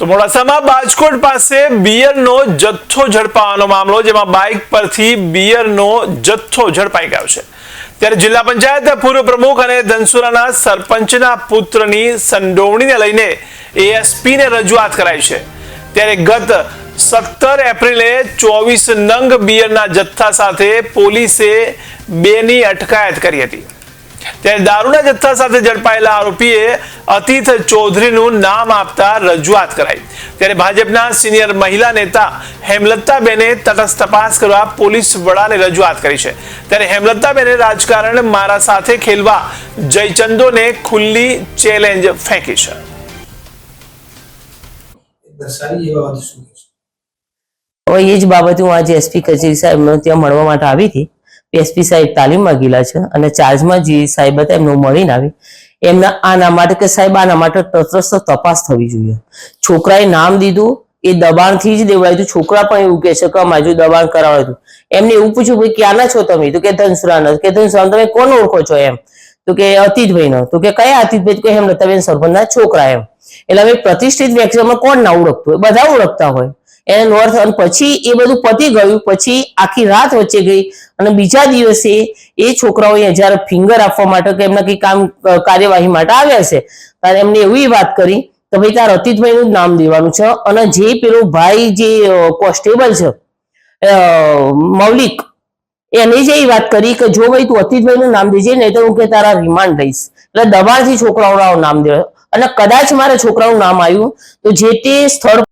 તો મોડાસામાં બાજકોટ પાસે બિયરનો જથ્થો ઝડપાવાનો મામલો, જેમાં બાઇક પરથી બિયરનો જથ્થો ઝડપાઈ ગયો છે। ત્યારે જિલ્લા પંચાયત પૂર્વ પ્રમુખ અને ધનસુરાના સરપંચના પુત્રની સંડોવણીને લઈને એએસપીને રજૂઆત કરાઈ છે। ત્યારે ગત 17 એપ્રિલે 24 નંગ બિયરના જથ્થા સાથે પોલીસે બેની અટકાયત કરી હતી। ત્યારે દારૂના જથ્થા સાથે ઝડપાયેલા આરોપીએ અતિથ ચૌધરીનું નામ આપતા રજૂઆત કરાઈ। ત્યારે ભાજપના સિનિયર મહિલા નેતા હેમલતાબેને તટસ્થ તપાસ કરવા પોલીસ વડાને રજૂઆત કરી છે। ત્યારે હેમલતાબેને રાજકારણ મારા સાથે ખેલવા જયચંદોને ખુલ્લી ચેલેન્જ ફેંકી છે। એ જ બાબતે હું આજે એસપી કચેરી સાહેબને ત્યાં મળવા માટે આવી હતી। એસપી સાહેબ તાલીમમાં ગયેલા છે અને ચાર્જમાં જે સાહેબ હતા એમને મળીને આવી એમના આના માટે કે સાહેબ આના માટે તટસ્થ તપાસ થવી જોઈએ। છોકરાએ નામ દીધું એ દબાણથી જ દેવડાવ્યું હતું। છોકરા પણ એવું કહે છે કે મારું દબાણ કરાવ્યું હતું। એમને એવું પૂછ્યું ભાઈ ક્યાંના છો તમે? તો કે ધનસુરાના। કે ધનસુરાના તમે કોને ઓળખો છો? એમ તો કે અતિતભાઈનો। તો કે કયા અતિતભાઈ? કે હેમલતાબેન સરપંચના છોકરા। એમ એટલે હવે પ્રતિષ્ઠિત વ્યક્તિઓમાં કોણ ના ઓળખતું હોય? બધા ઓળખતા હોય એને નોર્થ। અને પછી એ બધું પતી ગયું પછી આખી રાત વચ્ચે ગઈ અને બીજા દિવસે એ છોકરાઓએ જ્યારે ફિંગર આપવા માટે કે એમના કઈ કામ કાર્યવાહી માટે આવ્યા છે ત્યારે એમને એવી વાત કરી કે ભાઈ તાર અતિતભાઈનું જ નામ દેવાનું છે। અને જે પેલો ભાઈ જે કોન્સ્ટેબલ છે મૌલિક એને જે વાત કરી કે જો ભાઈ તું અતિતભાઈનું નામ દેજે નહીં તો હું કે તારા રિમાન્ડ લઈશ। એટલે દબાણથી છોકરાઓનું નામ દે અને કદાચ મારા છોકરાનું નામ આવ્યું તો જે તે સ્થળ